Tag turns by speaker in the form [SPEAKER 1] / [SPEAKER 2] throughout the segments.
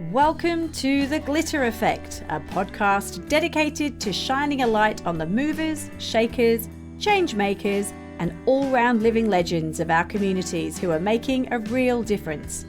[SPEAKER 1] Welcome to The Glitter Effect, a podcast dedicated to shining a light on the movers, shakers, change makers, and all-round living legends of our communities who are making a real difference.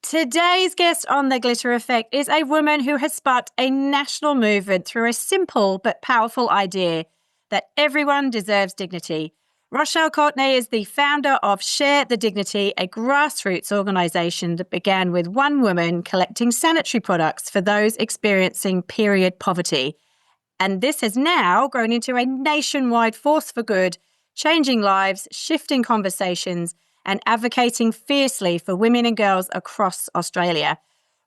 [SPEAKER 1] Today's guest on The Glitter Effect is a woman who has sparked a national movement through a simple but powerful idea that everyone deserves dignity. Rochelle Courtenay is the founder of Share the Dignity, a grassroots organisation that began with one woman collecting sanitary products for those experiencing period poverty. And this has now grown into a nationwide force for good, changing lives, shifting conversations, and advocating fiercely for women and girls across Australia.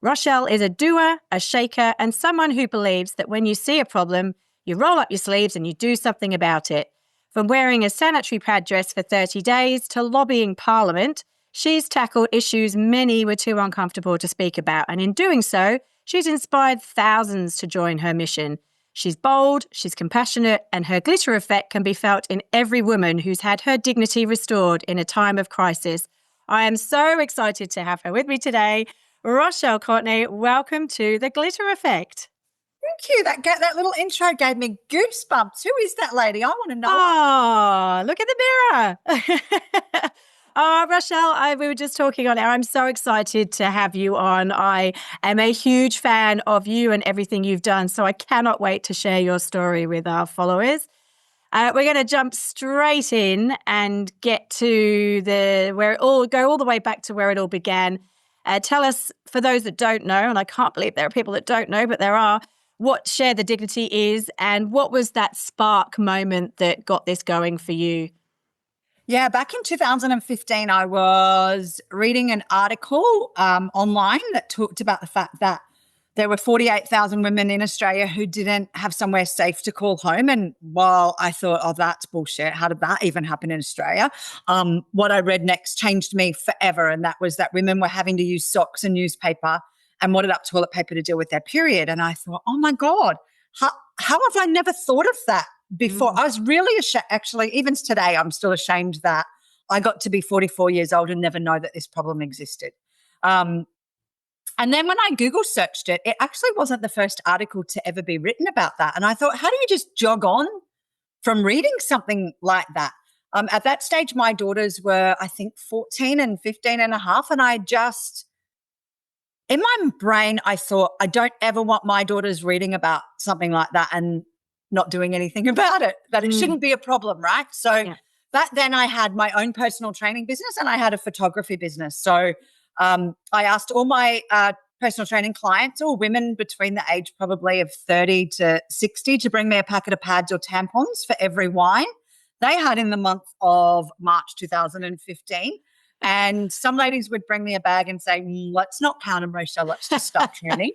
[SPEAKER 1] Rochelle is a doer, a shaker, and someone who believes that when you see a problem, you roll up your sleeves and you do something about it. From wearing a sanitary pad dress for 30 days to lobbying Parliament, she's tackled issues many were too uncomfortable to speak about. And in doing so, she's inspired thousands to join her mission. She's bold, she's compassionate, and her glitter effect can be felt in every woman who's had her dignity restored in a time of crisis. I am so excited to have her with me today. Rochelle Courtenay, welcome to The Glitter Effect.
[SPEAKER 2] Thank you. That little intro gave me goosebumps. Who is that lady? I want to know.
[SPEAKER 1] Oh, look at the mirror. Rochelle, we were just talking on air. I'm so excited to have you on. I am a huge fan of you and everything you've done, so I cannot wait to share your story with our followers. We're going to jump straight in and get to go all the way back to where it all began. Tell us, for those that don't know, and I can't believe there are people that don't know, but there are, what Share the Dignity is and what was that spark moment that got this going for you?
[SPEAKER 2] Yeah, back in 2015, I was reading an article online that talked about the fact that there were 48,000 women in Australia who didn't have somewhere safe to call home. And while I thought, oh, that's bullshit, how did that even happen in Australia? What I read next changed me forever. And that was that women were having to use socks and newspaper and wadded up toilet paper to deal with their period. And I thought, oh my God, how have I never thought of that before? I was really ashamed. Actually, even today, I'm still ashamed that I got to be 44 years old and never know that this problem existed. And then when I Google searched it, it actually wasn't the first article to ever be written about that. And I thought, how do you just jog on from reading something like that? At that stage, my daughters were, I think, 14 and 15 and a half. And in my brain, I thought, I don't ever want my daughters reading about something like that and not doing anything about it, that it shouldn't be a problem, right? So back then I had my own personal training business and I had a photography business. So I asked all my personal training clients, all women between the age probably of 30 to 60, to bring me a packet of pads or tampons for every wine they had in the month of March 2015. And some ladies would bring me a bag and say, let's not count them, Rochelle, let's just start counting.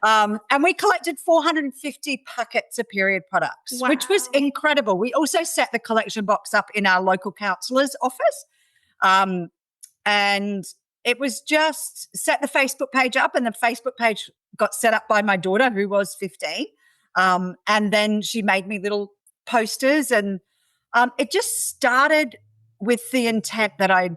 [SPEAKER 2] And we collected 450 packets of period products, which was incredible. We also set the collection box up in our local counsellor's office. And it was just set the Facebook page up, and the Facebook page got set up by my daughter, who was 15. And then she made me little posters, and it just started with the intent that I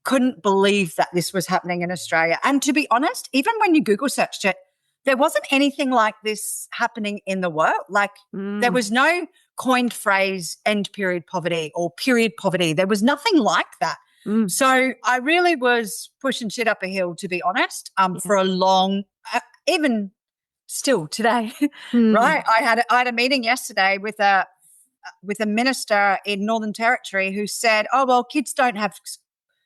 [SPEAKER 2] couldn't believe that this was happening in Australia. And to be honest, even when you Google searched it, there wasn't anything like this happening in the world. Like there was no coined phrase, end period poverty or period poverty. There was nothing like that. So I really was pushing shit up a hill, to be honest, for a long, even still today, right? I had a meeting yesterday with a minister in Northern Territory who said, oh, well, kids don't have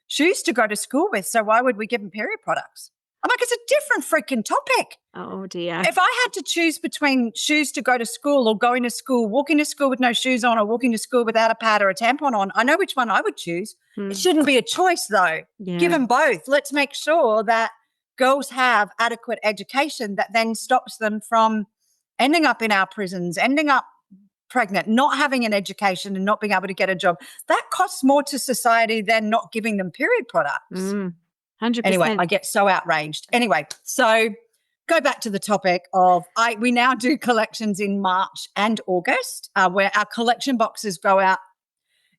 [SPEAKER 2] shoes to go to school with, so why would we give them period products? I'm like, it's a different freaking topic.
[SPEAKER 1] Oh, dear.
[SPEAKER 2] If I had to choose between shoes to go to school or going to school, walking to school with no shoes on or walking to school without a pad or a tampon on, I know which one I would choose. It shouldn't be a choice, though. Give them both. Let's make sure that girls have adequate education that then stops them from ending up in our prisons, ending up pregnant, not having an education and not being able to get a job. That costs more to society than not giving them period products.
[SPEAKER 1] 100%.
[SPEAKER 2] Anyway, I get so outraged. Anyway, so go back to the topic of we now do collections in March and August where our collection boxes go out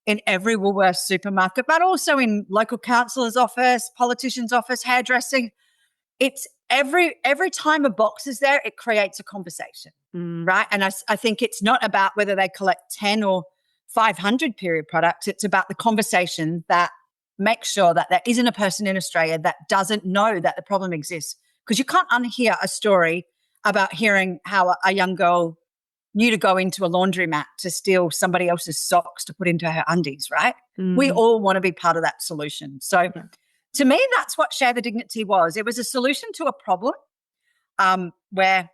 [SPEAKER 2] in every Woolworths supermarket, but also in local councillor's office, politician's office, hairdressing. It's every time a box is there, it creates a conversation, right? And I think it's not about whether they collect 10 or 500 period products. It's about the conversation that makes sure that there isn't a person in Australia that doesn't know that the problem exists. Because you can't unhear a story about hearing how a young girl knew to go into a laundromat to steal somebody else's socks to put into her undies, right? We all want to be part of that solution. So to me, that's what Share the Dignity was. It was a solution to a problem where,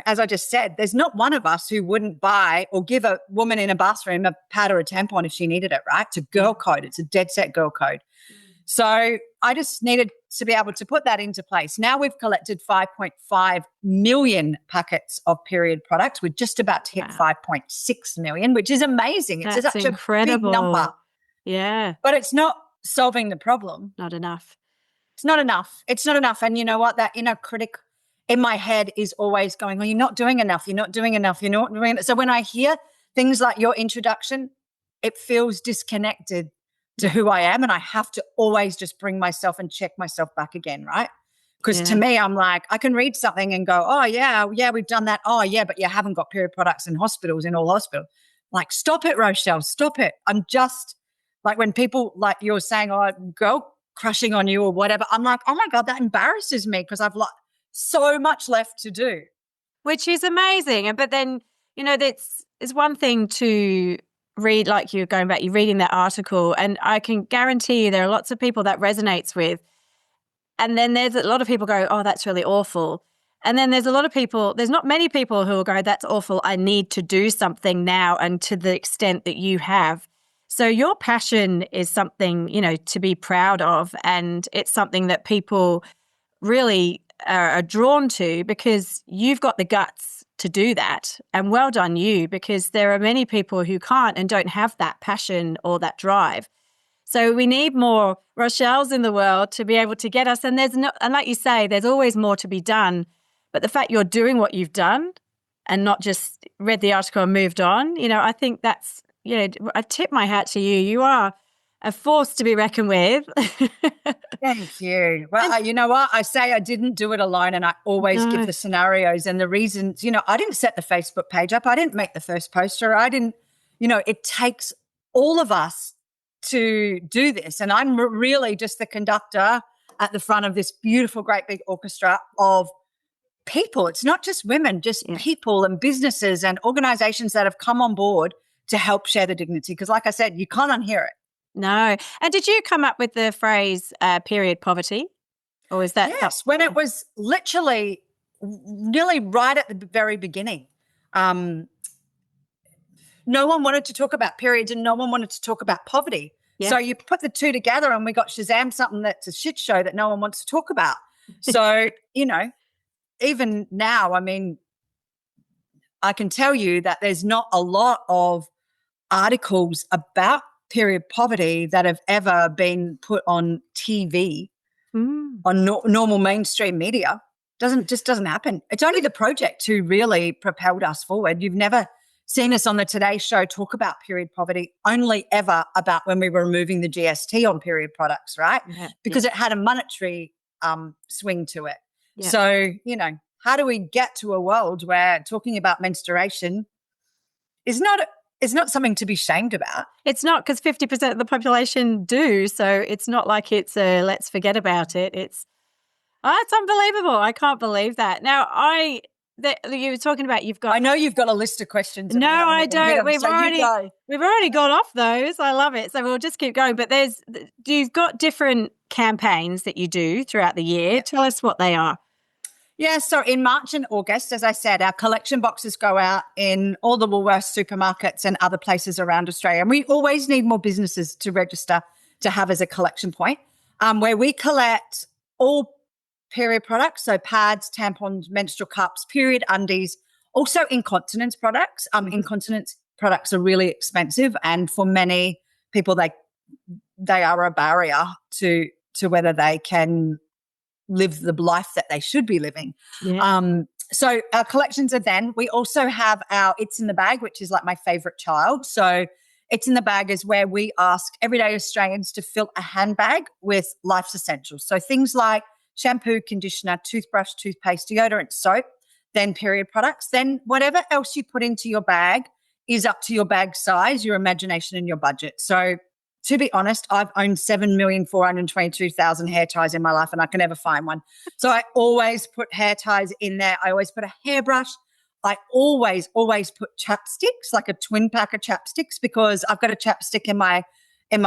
[SPEAKER 2] as I just said, there's not one of us who wouldn't buy or give a woman in a bathroom a pad or a tampon if she needed it, right? It's a girl code. It's a dead set girl code. So I just needed to be able to put that into place. Now we've collected 5.5 million packets of period products. We're just about to hit 5.6 million, which is amazing. It's such
[SPEAKER 1] incredible.
[SPEAKER 2] a big number.
[SPEAKER 1] Yeah.
[SPEAKER 2] But it's not solving the problem.
[SPEAKER 1] Not enough.
[SPEAKER 2] It's not enough. It's not enough. And you know what? That inner critic in my head is always going, well, you're not doing enough. You're not doing enough. You're not doing it. So when I hear things like your introduction, it feels disconnected to who I am. And I have to always just bring myself and check myself back again, right? Because to me, I'm like, I can read something and go, oh, yeah, we've done that. Oh, yeah, but you haven't got period products in hospitals, in all hospitals. Like, stop it, Rochelle, stop it. I'm just like, when people like you're saying, oh, girl crushing on you or whatever, I'm like, oh my God, that embarrasses me because I've so much left to do.
[SPEAKER 1] Which is amazing. But then, it's one thing to read, like you're going back, you're reading that article, and I can guarantee you there are lots of people that resonates with. And then there's a lot of people go, oh, that's really awful. And then there's not many people who will go, that's awful. I need to do something now, and to the extent that you have. So your passion is something, to be proud of. And it's something that people really are drawn to because you've got the guts to do that. And well done you, because there are many people who can't and don't have that passion or that drive. So we need more Rochelles in the world to be able to get us. And and like you say, there's always more to be done. But the fact you're doing what you've done and not just read the article and moved on, I think that's, I tip my hat to you. You are a force to be reckoned with.
[SPEAKER 2] Thank you. Well, you know what? I say I didn't do it alone, and I always give the scenarios and the reasons. I didn't set the Facebook page up. I didn't make the first poster. I didn't, it takes all of us to do this. And I'm really just the conductor at the front of this beautiful, great big orchestra of people. It's not just women, just people and businesses and organizations that have come on board to help share the dignity. Because like I said, you can't unhear it.
[SPEAKER 1] No. And did you come up with the phrase period poverty? Or is that?
[SPEAKER 2] Yes, when it was literally nearly right at the very beginning. No one wanted to talk about periods and no one wanted to talk about poverty. Yeah. So you put the two together and we got Shazam, something that's a shit show that no one wants to talk about. So, even now, I mean, I can tell you that there's not a lot of articles about period poverty that have ever been put on TV, on normal mainstream media. Just doesn't happen. It's only the project who really propelled us forward. You've never seen us on the Today Show talk about period poverty, only ever about when we were removing the GST on period products, right? Yeah, because it had a monetary swing to it. Yeah. So, how do we get to a world where talking about menstruation is not something to be shamed about?
[SPEAKER 1] It's not, because 50% of the population do. So it's not like it's a let's forget about it. It's unbelievable. I can't believe that. Now, you were talking about
[SPEAKER 2] I know you've got a list of questions.
[SPEAKER 1] No, I don't. We've already gone off those. I love it. So we'll just keep going. But you've got different campaigns that you do throughout the year. Yep. Tell us what they are.
[SPEAKER 2] Yeah, so in March and August, as I said, our collection boxes go out in all the Woolworths supermarkets and other places around Australia. And we always need more businesses to register to have as a collection point, where we collect all period products, so pads, tampons, menstrual cups, period undies, also incontinence products. Incontinence products are really expensive, and for many people, they are a barrier to whether they can live the life that they should be living. Yeah. So our collections are then. We also have our It's in the Bag, which is like my favorite child. So It's in the Bag is where we ask everyday Australians to fill a handbag with life's essentials. So things like shampoo, conditioner, toothbrush, toothpaste, deodorant, soap, then period products, then whatever else you put into your bag is up to your bag size, your imagination, and your budget. So to be honest, I've owned 7,422,000 hair ties in my life and I can never find one. So I always put hair ties in there. I always put a hairbrush. I always put chapsticks, like a twin pack of chapsticks, because I've got a chapstick in my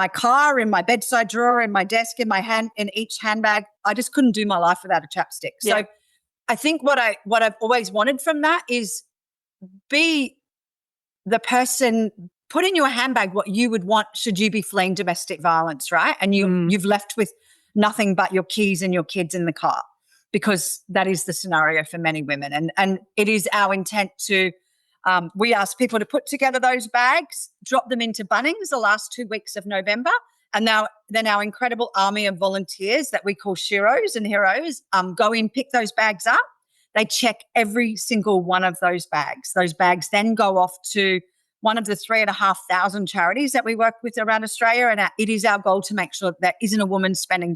[SPEAKER 2] car, in my bedside drawer, in my desk, in my hand, in each handbag. I just couldn't do my life without a chapstick.
[SPEAKER 1] Yeah.
[SPEAKER 2] So I think what I've always wanted from that is be the person, put in your handbag what you would want should you be fleeing domestic violence, right? And you've left with nothing but your keys and your kids in the car, because that is the scenario for many women. And it is our intent to, we ask people to put together those bags, drop them into Bunnings the last 2 weeks of November. And now then our incredible army of volunteers that we call Sheroes and Heroes go in, pick those bags up. They check every single one of those bags. Those bags then go off to one of the 3,500 charities that we work with around Australia. And it is our goal to make sure that there isn't a woman spending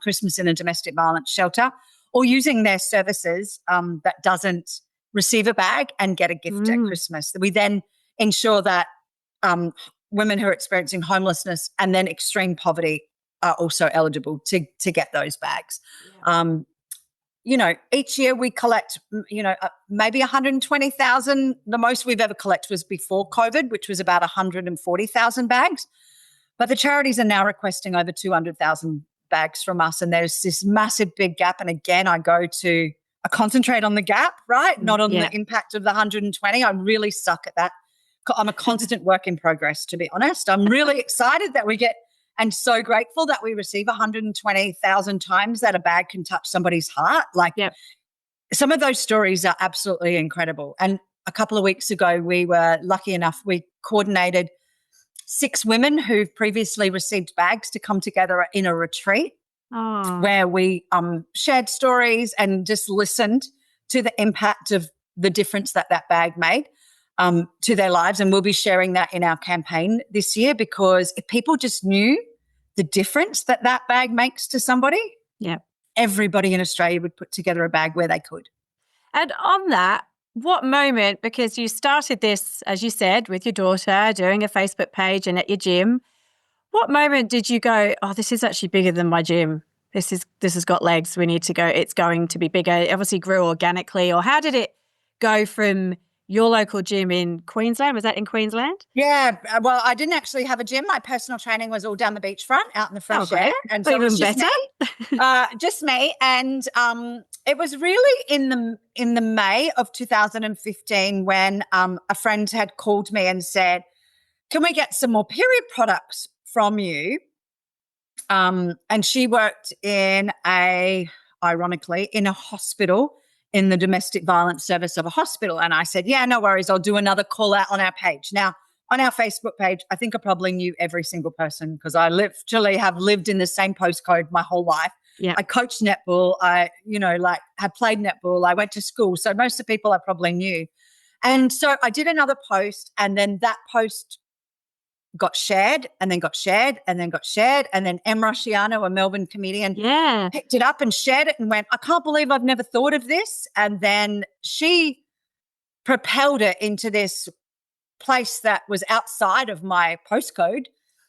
[SPEAKER 2] Christmas in a domestic violence shelter or using their services that doesn't receive a bag and get a gift at Christmas. We then ensure that women who are experiencing homelessness and then extreme poverty are also eligible to get those bags. Yeah. Each year we collect, maybe 120,000. The most we've ever collected was before COVID, which was about 140,000 bags. But the charities are now requesting over 200,000 bags from us. And there's this massive big gap. And again, I concentrate on the gap, right? Not on the impact of the 120. I really suck at that. I'm a constant work in progress, to be honest. I'm really excited that we get and so grateful that we receive 120,000 times that a bag can touch somebody's heart. Some of those stories are absolutely incredible. And a couple of weeks ago, we were lucky enough, we coordinated 6 women who've previously received bags to come together in a retreat where we shared stories and just listened to the impact of the difference that bag made to their lives. And we'll be sharing that in our campaign this year, because if people just knew the difference that bag makes to somebody, everybody in Australia would put together a bag where they could.
[SPEAKER 1] And on that, what moment, because you started this, as you said, with your daughter, doing a Facebook page and at your gym, what moment did you go, oh, this is actually bigger than my gym? This has got legs. We need to go. It's going to be bigger. It obviously grew organically. Or how did it go from your local gym in Queensland? Was that in Queensland?
[SPEAKER 2] Yeah. Well, I didn't actually have a gym. My personal training was all down the beachfront, out in the fresh air. And so
[SPEAKER 1] even
[SPEAKER 2] it was
[SPEAKER 1] better.
[SPEAKER 2] just me. And it was really in the May of 2015 when a friend had called me and said, can we get some more period products from you? And she worked ironically, in a hospital, in the domestic violence service of a hospital. And I said, yeah, no worries. I'll do another call out on our page. Now, on our Facebook page, I think I probably knew every single person, because I literally have lived in the same postcode my whole life. Yeah. I coached netball. I, had played netball. I went to school. So most of the people I probably knew. And so I did another post, and then that post got shared and then got shared and then got shared. And then Em Rusciano, a Melbourne comedian, picked it up and shared it and went, I can't believe I've never thought of this. And then she propelled it into this place that was outside of my postcode.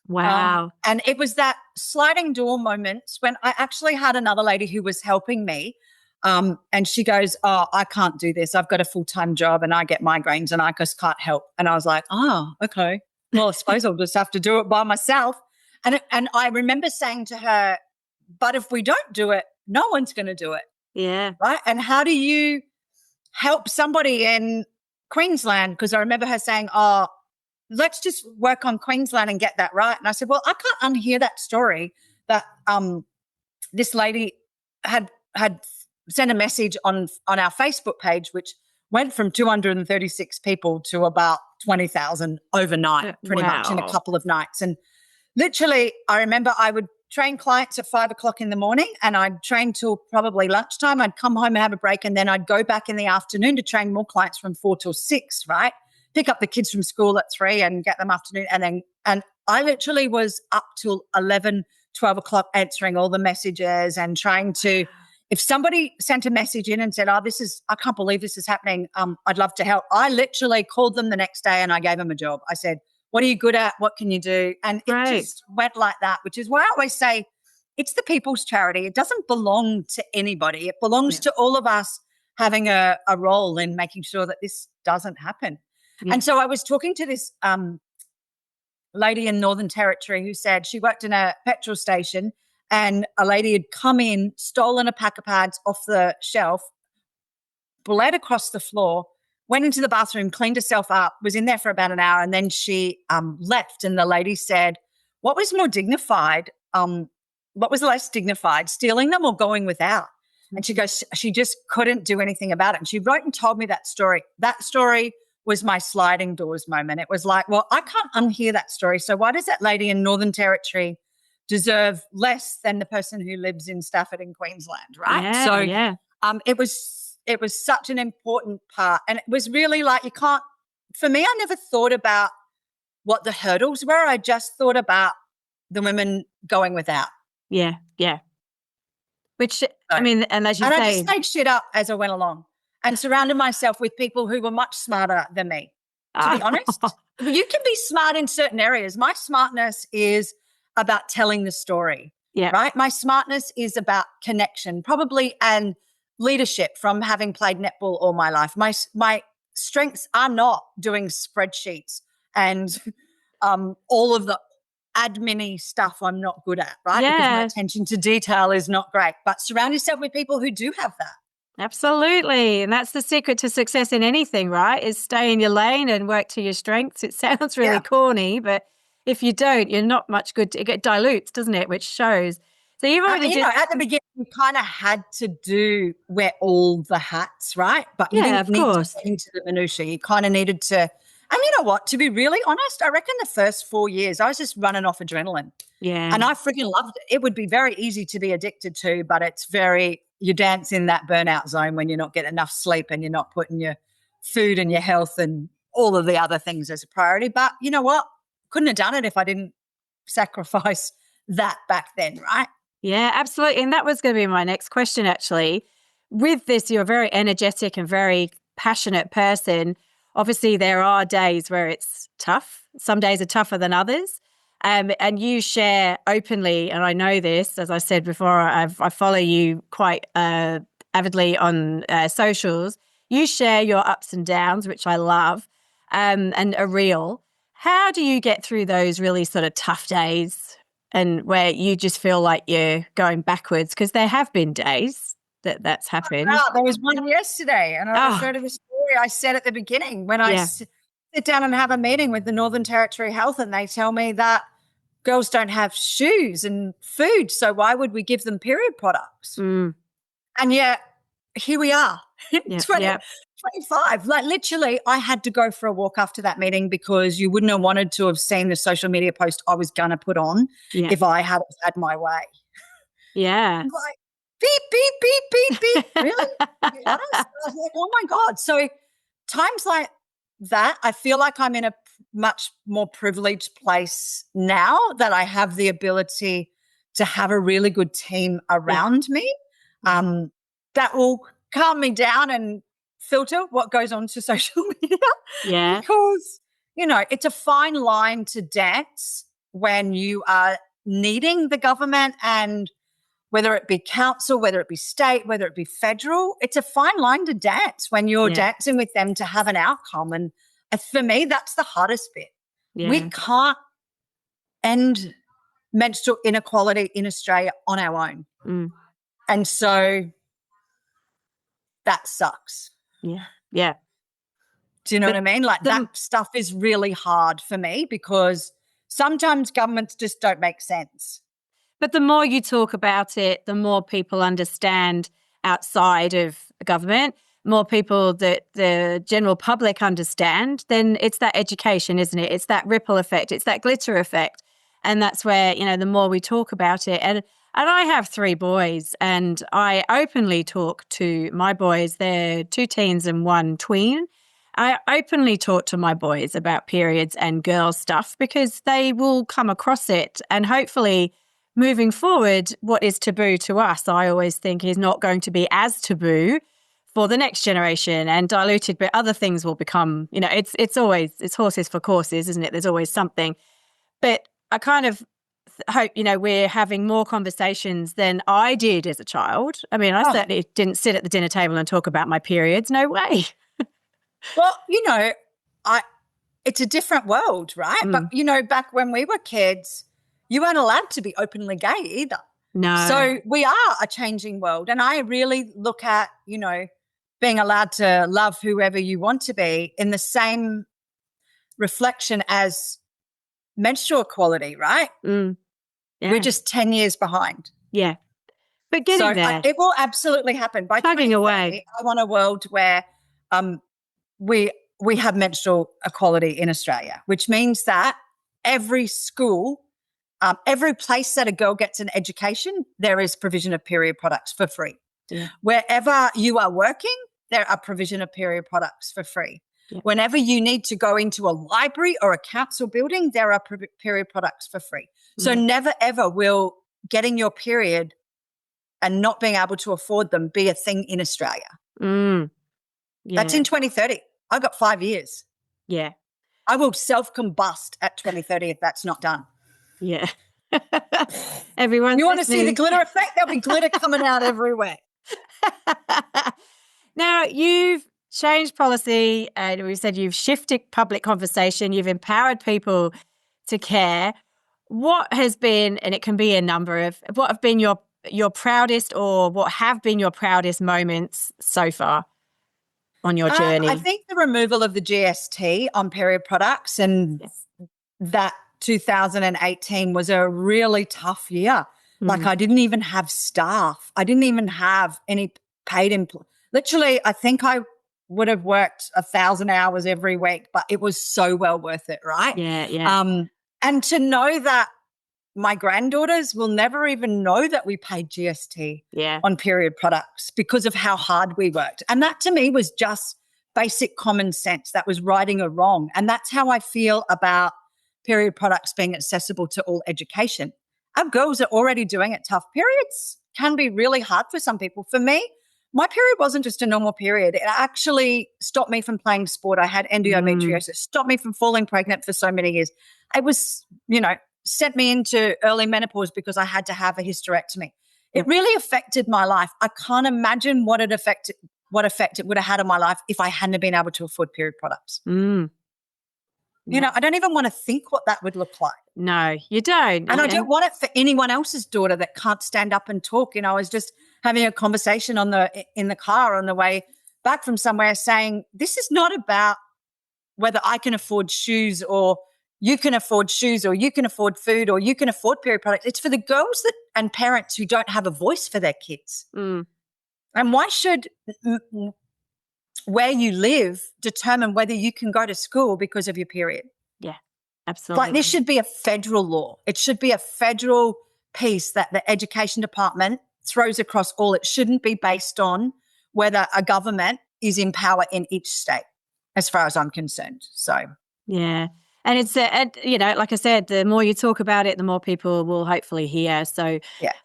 [SPEAKER 1] Wow.
[SPEAKER 2] And it was that sliding door moments when I actually had another lady who was helping me. And she goes, oh, I can't do this. I've got a full-time job and I get migraines and I just can't help. And I was like, oh, okay. Well, I suppose I'll just have to do it by myself. And I remember saying to her, but if we don't do it, no one's going to do it.
[SPEAKER 1] Yeah.
[SPEAKER 2] Right. And how do you help somebody in Queensland? Because I remember her saying, oh, let's just work on Queensland and get that right. And I said, well, I can't unhear that story that this lady had sent a message on our Facebook page, which went from 236 people to about 20,000 overnight, pretty much in a couple of nights. And literally, I remember I would train clients at 5 o'clock in the morning and I'd train till probably lunchtime. I'd come home and have a break, and then I'd go back in the afternoon to train more clients from 4 till 6, right? pick up the kids from school at 3 and get them afternoon. And I literally was up till 11, 12 o'clock answering all the messages and trying to, if somebody sent a message in and said, oh, I can't believe this is happening. I'd love to help. I literally called them the next day and I gave them a job. I said, what are you good at? What can you do? And it just went like that, which is why I always say it's the people's charity. It doesn't belong to anybody. It belongs to all of us having a role in making sure that this doesn't happen. Yeah. And so I was talking to this lady in Northern Territory who said she worked in a petrol station and a lady had come in, stolen a pack of pads off the shelf, bled across the floor, went into the bathroom, cleaned herself up, was in there for about an hour, and then she left. And the lady said, what was more dignified? What was less dignified, stealing them or going without? And she goes, she just couldn't do anything about it. And she wrote and told me that story. That story was my sliding doors moment. It was like, well, I can't unhear that story. So why does that lady in Northern Territory deserve less than the person who lives in Stafford in Queensland, right?
[SPEAKER 1] Yeah,
[SPEAKER 2] so
[SPEAKER 1] yeah.
[SPEAKER 2] It was such an important part. And it was really like for me, I never thought about what the hurdles were. I just thought about the women going without.
[SPEAKER 1] Yeah, yeah. Which, I mean, and as you say.
[SPEAKER 2] And I just made shit up as I went along and surrounded myself with people who were much smarter than me, to be honest. You can be smart in certain areas. My smartness is about telling the story, right? My smartness is about connection, probably, and leadership from having played netball all my life. My strengths are not doing spreadsheets and all of the admin-y stuff I'm not good at, right?
[SPEAKER 1] Yeah.
[SPEAKER 2] Because my attention to detail is not great. But surround yourself with people who do have that.
[SPEAKER 1] Absolutely. And that's the secret to success in anything, right? Is stay in your lane and work to your strengths. It sounds really corny, but if you don't, you're not much good. It dilutes, doesn't it? Which shows. So you've already
[SPEAKER 2] at the beginning, you kind of had to wear all the hats, right? But you didn't need to get into the minutiae. You kind of needed to. And you know what? To be really honest, I reckon the first 4 years, I was just running off adrenaline.
[SPEAKER 1] Yeah.
[SPEAKER 2] And I freaking loved it. It would be very easy to be addicted to, but you dance in that burnout zone when you're not getting enough sleep and you're not putting your food and your health and all of the other things as a priority. But you know what? Couldn't have done it if I didn't sacrifice that back then, right?
[SPEAKER 1] Yeah, absolutely. And that was going to be my next question, actually. With this, you're a very energetic and very passionate person. Obviously, there are days where it's tough. Some days are tougher than others. And you share openly, and I know this, as I said before, I follow you quite avidly on socials. You share your ups and downs, which I love, and are real. How do you get through those really sort of tough days and where you just feel like you're going backwards? Because there have been days that's happened.
[SPEAKER 2] Wow, there was one yesterday, and I'll refer to the story I said at the beginning when I sit down and have a meeting with the Northern Territory Health, and they tell me that girls don't have shoes and food, so why would we give them period products? And yet, here we are, 25. Like literally, I had to go for a walk after that meeting because you wouldn't have wanted to have seen the social media post I was going to put on if I had my way.
[SPEAKER 1] Yeah.
[SPEAKER 2] Like, beep, beep, beep, beep, beep. Really? To be honest, I was like, oh my God. So times like that, I feel like I'm in a much more privileged place now that I have the ability to have a really good team around me that will calm me down and filter what goes on to social media.
[SPEAKER 1] Yeah.
[SPEAKER 2] Because, it's a fine line to dance when you are needing the government and whether it be council, whether it be state, whether it be federal, it's a fine line to dance when you're dancing with them to have an outcome. And for me, that's the hardest bit. Yeah. We can't end menstrual inequality in Australia on our own. And so that sucks.
[SPEAKER 1] Yeah. Yeah.
[SPEAKER 2] Do you know what I mean? Like that stuff is really hard for me because sometimes governments just don't make sense.
[SPEAKER 1] But the more you talk about it, the more people understand outside of government, more people that the general public understand, then it's that education, isn't it? It's that ripple effect. It's that glitter effect. And that's where, the more we talk about it. And I have 3 boys and I openly talk to my boys. They're 2 teens and 1 tween. I openly talk to my boys about periods and girl stuff because they will come across it. And hopefully, moving forward, what is taboo to us, I always think is not going to be as taboo for the next generation and diluted, but other things will become, it's always, it's horses for courses, isn't it? There's always something. But I kind of hope, we're having more conversations than I did as a child. I mean, I certainly didn't sit at the dinner table and talk about my periods. No way.
[SPEAKER 2] Well, it's a different world, right? But, back when we were kids, you weren't allowed to be openly gay either.
[SPEAKER 1] No.
[SPEAKER 2] So we are a changing world. And I really look at, being allowed to love whoever you want to be in the same reflection as menstrual equality, right?
[SPEAKER 1] Yeah.
[SPEAKER 2] We're just 10 years behind.
[SPEAKER 1] Yeah. But getting there.
[SPEAKER 2] It will absolutely happen. By
[SPEAKER 1] plugging away.
[SPEAKER 2] I want a world where we have menstrual equality in Australia, which means that every school, every place that a girl gets an education, there is provision of period products for free.
[SPEAKER 1] Yeah.
[SPEAKER 2] Wherever you are working, there are provision of period products for free. Yeah. Whenever you need to go into a library or a council building, there are period products for free. So never, ever will getting your period and not being able to afford them be a thing in Australia.
[SPEAKER 1] Yeah.
[SPEAKER 2] That's in 2030. I got 5 years.
[SPEAKER 1] Yeah.
[SPEAKER 2] I will self-combust at 2030 if that's not done.
[SPEAKER 1] Yeah. Everyone.
[SPEAKER 2] You want to see the glitter effect? There'll be glitter coming out everywhere.
[SPEAKER 1] Now, you've changed policy and we said you've shifted public conversation, you've empowered people to care. What has been, and it can be a number of, what have been your proudest or what have been your proudest moments so far on your journey?
[SPEAKER 2] I think the removal of the GST on period products and that 2018 was a really tough year. Like I didn't even have staff. I didn't even have any paid employees. Literally, I think I would have worked 1,000 hours every week, but it was so well worth it, right?
[SPEAKER 1] Yeah.
[SPEAKER 2] And to know that my granddaughters will never even know that we paid GST on period products because of how hard we worked. And that to me was just basic common sense. That was righting a wrong. And that's how I feel about period products being accessible to all education. Our girls are already doing it tough. Periods can be really hard for some people. For me, my period wasn't just a normal period. It actually stopped me from playing sport. I had endometriosis, stopped me from falling pregnant for so many years. It was, sent me into early menopause because I had to have a hysterectomy. It really affected my life. I can't imagine what effect it would have had on my life if I hadn't been able to afford period products. I don't even want to think what that would look like.
[SPEAKER 1] No, you don't.
[SPEAKER 2] And I don't want it for anyone else's daughter that can't stand up and talk. I was just having a conversation in the car on the way back from somewhere saying, this is not about whether I can afford shoes or you can afford shoes or you can afford food or you can afford period products. It's for the girls and parents who don't have a voice for their kids. And why should where you live determine whether you can go to school because of your period?
[SPEAKER 1] Yeah, absolutely.
[SPEAKER 2] Like this should be a federal law. It should be a federal piece that the education department throws across all. It shouldn't be based on whether a government is in power in each state, as far as I'm concerned. So,
[SPEAKER 1] yeah. And it's, like I said, the more you talk about it, the more people will hopefully hear. So,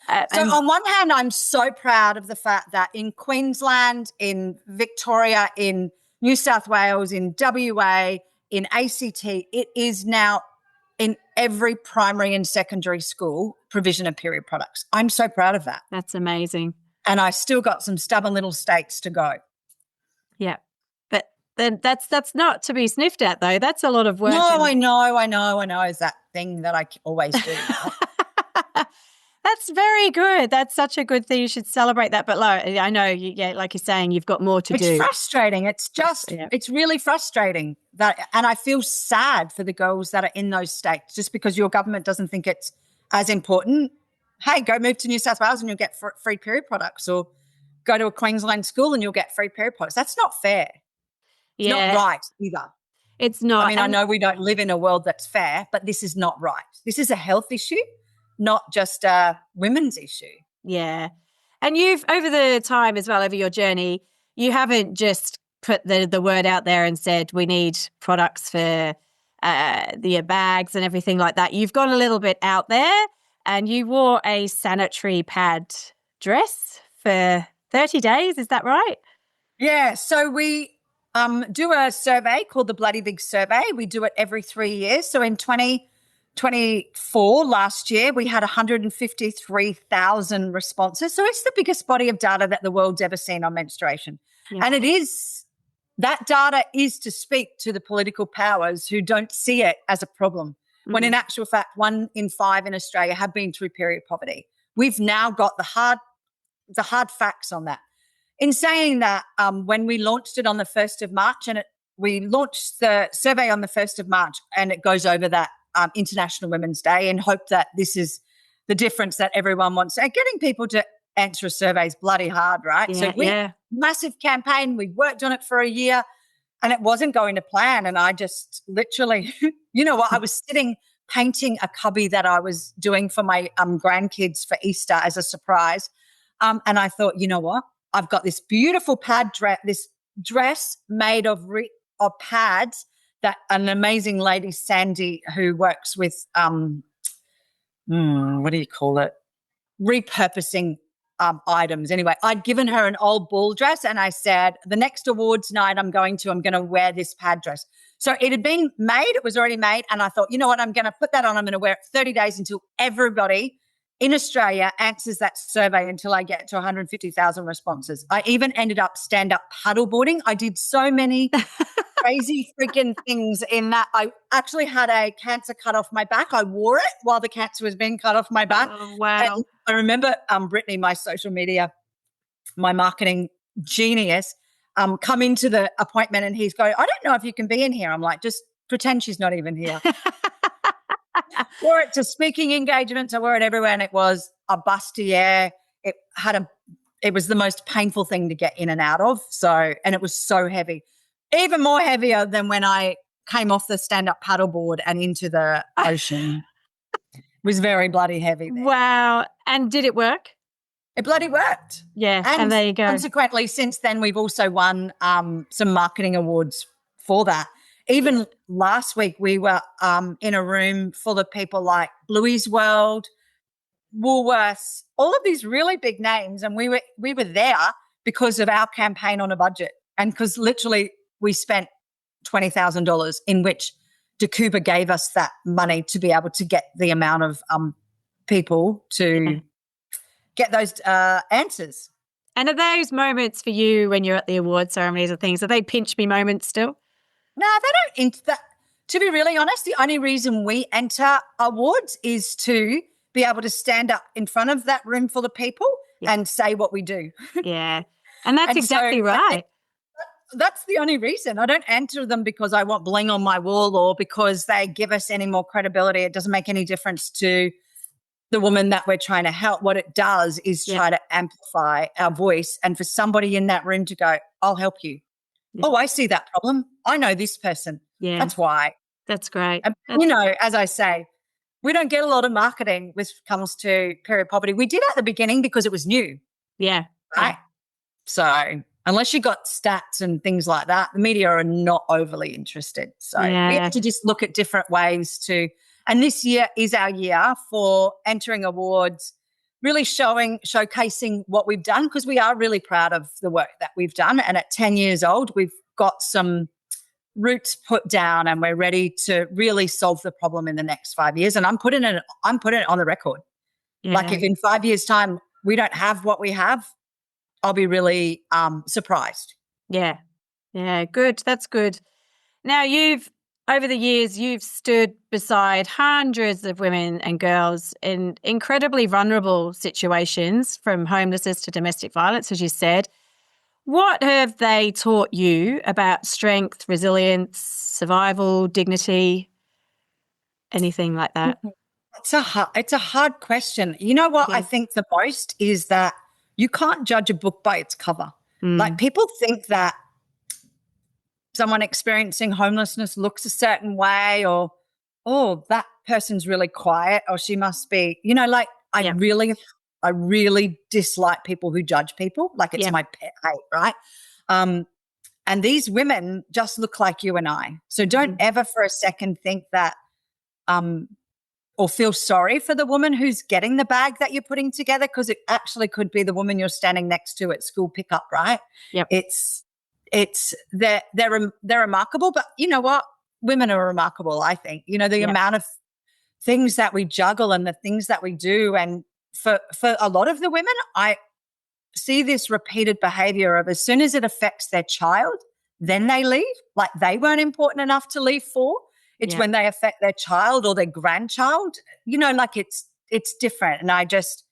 [SPEAKER 2] on one hand, I'm so proud of the fact that in Queensland, in Victoria, in New South Wales, in WA, in ACT, it is now in every primary and secondary school provision of period products. I'm so proud of that.
[SPEAKER 1] That's amazing.
[SPEAKER 2] And I still got some stubborn little states to go.
[SPEAKER 1] Yeah. But then that's not to be sniffed at, though. That's a lot of work.
[SPEAKER 2] No, I know. Is that thing that I always do.
[SPEAKER 1] That's very good. That's such a good thing. You should celebrate that. But I know, like you're saying, you've got more to do.
[SPEAKER 2] It's frustrating. It's just, it's really frustrating and I feel sad for the girls that are in those states just because your government doesn't think it's as important. Hey, go move to New South Wales and you'll get free period products, or go to a Queensland school and you'll get free period products. That's not fair. It's not right either.
[SPEAKER 1] It's not.
[SPEAKER 2] I mean, I know we don't live in a world that's fair, but this is not right. This is a health issue, not just a women's issue.
[SPEAKER 1] Yeah. And you've, over the time as well, over your journey, you haven't just put the word out there and said, we need products for the bags and everything like that. You've gone a little bit out there and you wore a sanitary pad dress for 30 days. Is that right?
[SPEAKER 2] Yeah. So we do a survey called the Bloody Big Survey. We do it every 3 years. So in 2024, last year, we had 153,000 responses. So it's the biggest body of data that the world's ever seen on menstruation.
[SPEAKER 1] Yeah.
[SPEAKER 2] And that data is to speak to the political powers who don't see it as a problem, when in actual fact, 1 in 5 in Australia have been through period poverty. We've now got the hard facts on that. In saying that, when we launched it on the 1st of March, and we launched the survey on the 1st of March, and it goes over that International Women's Day, and hope that this is the difference that everyone wants. And getting people to answer a survey is bloody hard, right?
[SPEAKER 1] Yeah,
[SPEAKER 2] So massive campaign. We worked on it for a year, and it wasn't going to plan. And I just literally, you know what? I was sitting painting a cubby that I was doing for my grandkids for Easter as a surprise. And I thought, you know what? I've got this beautiful this dress made of pads that an amazing lady, Sandy, who works with, what do you call it? Repurposing items. Anyway, I'd given her an old ball dress and I said, the next awards night I'm going to wear this pad dress. So it had been made, it was already made. And I thought, you know what? I'm going to put that on. I'm going to wear it 30 days until everybody in Australia answers that survey, until I get to 150,000 responses. I even ended up stand-up paddleboarding. I did so many crazy freaking things in that. I actually had a cancer cut off my back. I wore it while the cancer was being cut off my back.
[SPEAKER 1] Oh, wow.
[SPEAKER 2] And I remember Brittany, my social media, my marketing genius, come into the appointment and he's going, I don't know if you can be in here. I'm like, just pretend she's not even here. Wore it to speaking engagements. I wore it everywhere, and it was a bustier. It was the most painful thing to get in and out of. So, and it was so heavy, even more heavier than when I came off the stand-up paddleboard and into the ocean. It was very bloody heavy there.
[SPEAKER 1] Wow. And did it work?
[SPEAKER 2] It bloody worked.
[SPEAKER 1] Yeah. And there you go.
[SPEAKER 2] Consequently, since then, we've also won some marketing awards for that. Even last week, we were in a room full of people like Bluey's World, Woolworths, all of these really big names, and we were there because of our campaign on a budget, and because literally we spent $20,000, in which Dacuba gave us that money to be able to get the amount of people to get those answers.
[SPEAKER 1] And are those moments for you when you're at the award ceremonies and things, are they pinch me moments still?
[SPEAKER 2] No, they don't. To be really honest, the only reason we enter awards is to be able to stand up in front of that room full of people and say what we do.
[SPEAKER 1] Yeah. And that's exactly right.
[SPEAKER 2] That's the only reason. I don't enter them because I want bling on my wall or because they give us any more credibility. It doesn't make any difference to the woman that we're trying to help. What it does is try to amplify our voice, and for somebody in that room to go, I'll help you. Yeah. Oh, I see that problem. I know this person. Yeah. That's why.
[SPEAKER 1] That's great.
[SPEAKER 2] And, as I say, we don't get a lot of marketing when it comes to period poverty. We did at the beginning because it was new.
[SPEAKER 1] Yeah.
[SPEAKER 2] Right? So unless you got stats and things like that, the media are not overly interested. So we have to just look at different ways to, and this year is our year for entering awards, really showcasing what we've done, because we are really proud of the work that we've done. And at 10 years old, we've got some roots put down and we're ready to really solve the problem in the next 5 years. And I'm putting it on the record. Yeah. Like if in 5 years' time we don't have what we have, I'll be really surprised.
[SPEAKER 1] Yeah. Yeah, good. That's good. Now over the years, you've stood beside hundreds of women and girls in incredibly vulnerable situations, from homelessness to domestic violence, as you said. What have they taught you about strength, resilience, survival, dignity, anything like that?
[SPEAKER 2] It's a hard question. You know what I think the most is that you can't judge a book by its cover. Like, people think that someone experiencing homelessness looks a certain way, or, oh, that person's really quiet, or she must be, I really dislike people who judge people. Like, it's my pet hate, right? And these women just look like you and I. So don't ever for a second think that or feel sorry for the woman who's getting the bag that you're putting together, because it actually could be the woman you're standing next to at school pickup, right?
[SPEAKER 1] Yep.
[SPEAKER 2] They're remarkable, but you know what? Women are remarkable, I think. You know, the amount of things that we juggle and the things that we do. And for a lot of the women, I see this repeated behavior of as soon as it affects their child, then they leave. Like they weren't important enough to leave for. It's when they affect their child or their grandchild, you know, like it's different. And I just,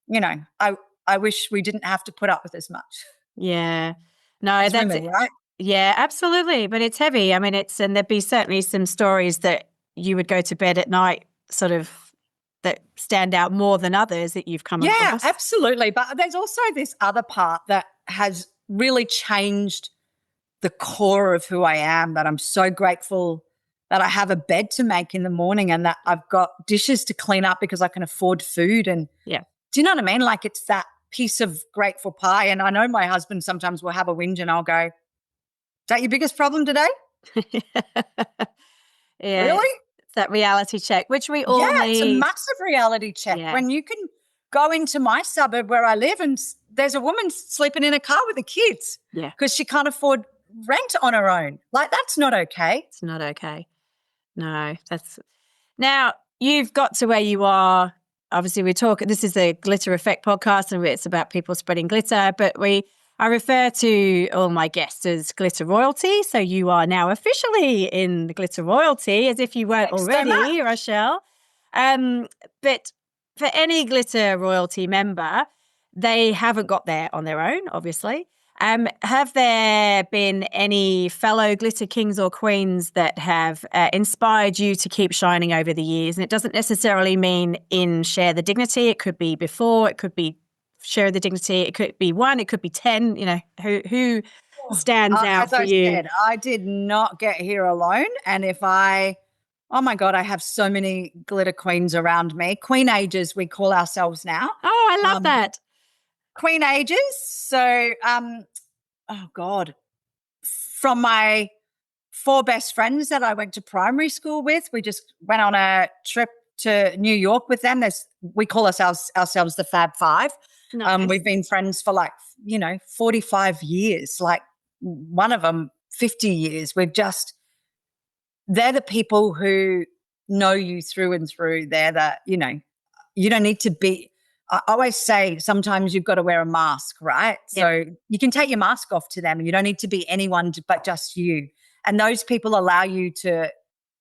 [SPEAKER 2] you know, I wish we didn't have to put up with as much.
[SPEAKER 1] Yeah. No,
[SPEAKER 2] As
[SPEAKER 1] that's
[SPEAKER 2] women, right?
[SPEAKER 1] Yeah, absolutely. But it's heavy. I mean, and there'd be certainly some stories that you would go to bed at night sort of that stand out more than others that you've come
[SPEAKER 2] Yeah,
[SPEAKER 1] across.
[SPEAKER 2] absolutely. But there's also this other part that has really changed the core of who I am, that I'm so grateful that I have a bed to make in the morning and that I've got dishes to clean up because I can afford food. And
[SPEAKER 1] Yeah.
[SPEAKER 2] do you know what I mean? Like it's that piece of grateful pie. And I know my husband sometimes will have a whinge and I'll go, is that your biggest problem today?
[SPEAKER 1] Yeah,
[SPEAKER 2] Really?
[SPEAKER 1] it's that reality check, which we all
[SPEAKER 2] Yeah, it's a
[SPEAKER 1] need.
[SPEAKER 2] massive reality check.
[SPEAKER 1] Yeah.
[SPEAKER 2] When you can go into my suburb where I live and there's a woman sleeping in a car with the kids
[SPEAKER 1] Yeah.
[SPEAKER 2] because she can't afford rent on her own. Like that's not okay.
[SPEAKER 1] It's not okay. No, now you've got to where you are. Obviously, this is a Glitter Effect podcast and it's about people spreading glitter, but I refer to all my guests as glitter royalty. So you are now officially in the glitter royalty, as if you weren't
[SPEAKER 2] Thanks so
[SPEAKER 1] already,
[SPEAKER 2] much.
[SPEAKER 1] Rochelle. But for any glitter royalty member, they haven't got there on their own, obviously. Have there been any fellow glitter kings or queens that have inspired you to keep shining over the years? And it doesn't necessarily mean in Share the Dignity. It could be before. It could be Share the Dignity. It could be 1. It could be 10. You know, who stands out
[SPEAKER 2] As
[SPEAKER 1] for
[SPEAKER 2] I
[SPEAKER 1] you?
[SPEAKER 2] said, I did not get here alone. And oh my God, I have so many glitter queens around me. Queen ages, we call ourselves now.
[SPEAKER 1] Oh, I love that.
[SPEAKER 2] Queen ages. So, oh God, from my 4 best friends that I went to primary school with, we just went on a trip to New York with them. We call ourselves the Fab Five.
[SPEAKER 1] Nice.
[SPEAKER 2] We've been friends for 45 years, like one of them 50 years. They're the people who know you through and through. They're the, you don't need to be, I always say sometimes you've got to wear a mask, right?
[SPEAKER 1] Yep.
[SPEAKER 2] So you can take your mask off to them and you don't need to be anyone but just you. And those people allow you to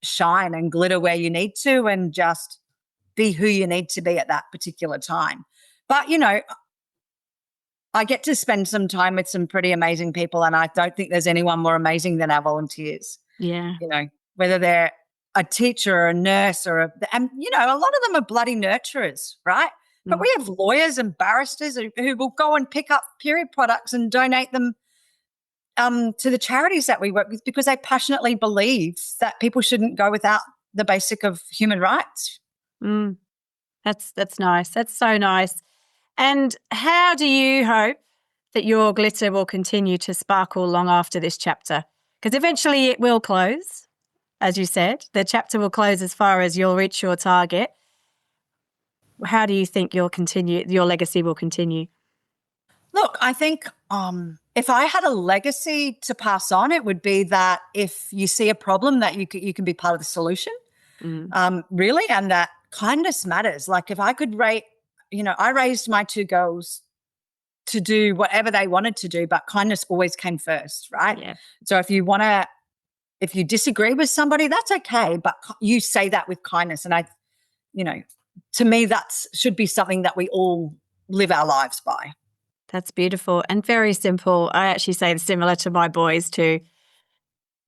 [SPEAKER 2] shine and glitter where you need to and just be who you need to be at that particular time. But, I get to spend some time with some pretty amazing people, and I don't think there's anyone more amazing than our volunteers.
[SPEAKER 1] Yeah.
[SPEAKER 2] Whether they're a teacher or a nurse a lot of them are bloody nurturers, right? But we have lawyers and barristers who will go and pick up period products and donate them to the charities that we work with because they passionately believe that people shouldn't go without the basic of human rights.
[SPEAKER 1] That's nice. That's so nice. And how do you hope that your glitter will continue to sparkle long after this chapter? Because eventually it will close, as you said. The chapter will close as far as you'll reach your target. How do you think your legacy will continue?
[SPEAKER 2] Look, I think if I had a legacy to pass on, it would be that if you see a problem, that you can be part of the solution, really, and that kindness matters. Like if I could I raised my 2 girls to do whatever they wanted to do, but kindness always came first, right?
[SPEAKER 1] Yeah.
[SPEAKER 2] So if you disagree with somebody, that's okay, but you say that with kindness. And to me, that should be something that we all live our lives by.
[SPEAKER 1] That's beautiful and very simple. I actually say similar to my boys too.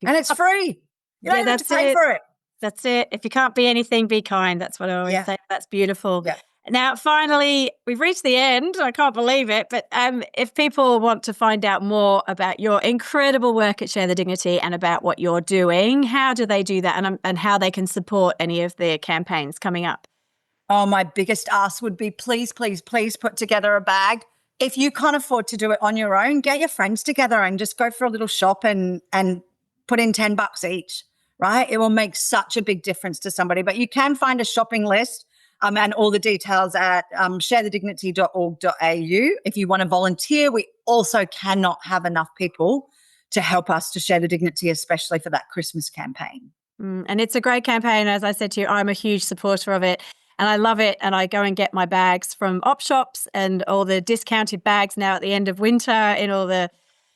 [SPEAKER 2] And it's free. You don't have to pay for it.
[SPEAKER 1] That's it. If you can't be anything, be kind. That's what I always say. That's beautiful.
[SPEAKER 2] Yeah.
[SPEAKER 1] Now, finally, we've reached the end. I can't believe it. But if people want to find out more about your incredible work at Share the Dignity and about what you're doing, how do they do that and how they can support any of the campaigns coming up?
[SPEAKER 2] Oh, my biggest ask would be please, please, please put together a bag if you can't afford to do it on your own, get your friends together and just go for a little shop and put in $10 each, right? It will make such a big difference to somebody. But you can find a shopping list and all the details at sharethedignity.org.au. If you want to volunteer, we also cannot have enough people to help us to share the dignity, especially for that Christmas campaign.
[SPEAKER 1] And it's a great campaign. As I said to you, I'm a huge supporter of it and I love it. And I go and get my bags from op shops and all the discounted bags now at the end of winter in all the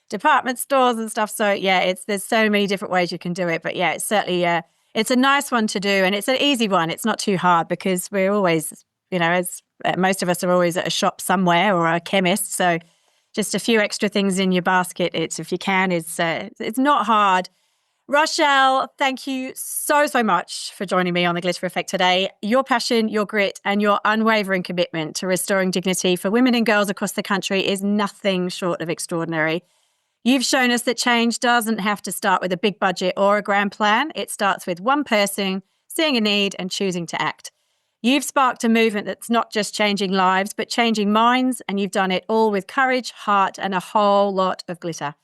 [SPEAKER 1] department stores and stuff. So yeah, there's so many different ways you can do it. But yeah, it's certainly, it's a nice one to do. And it's an easy one. It's not too hard because we're always, as most of us are always at a shop somewhere or a chemist. So just a few extra things in your basket. If you can, it's not hard. Rochelle, thank you so much for joining me on The Glitter Effect today. Your passion, your grit, and your unwavering commitment to restoring dignity for women and girls across the country is nothing short of extraordinary. You've shown us that change doesn't have to start with a big budget or a grand plan. It starts with one person seeing a need and choosing to act. You've sparked a movement that's not just changing lives, but changing minds, and you've done it all with courage, heart, and a whole lot of glitter.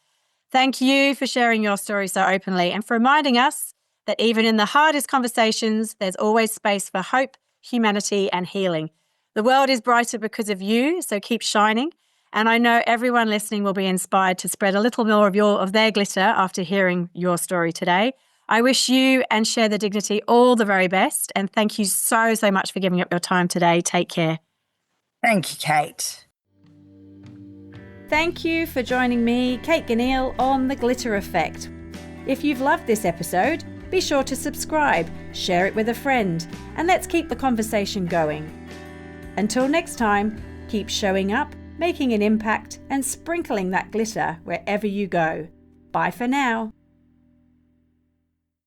[SPEAKER 1] Thank you for sharing your story so openly and for reminding us that even in the hardest conversations, there's always space for hope, humanity, and healing. The world is brighter because of you, so keep shining. And I know everyone listening will be inspired to spread a little more of their glitter after hearing your story today. I wish you and Share the Dignity all the very best. And thank you so much for giving up your time today. Take care.
[SPEAKER 2] Thank you, Kate.
[SPEAKER 1] Thank you for joining me, Kate Ganneil, on The Glitter Effect. If you've loved this episode, be sure to subscribe, share it with a friend, and let's keep the conversation going. Until next time, keep showing up, making an impact, and sprinkling that glitter wherever you go. Bye for now.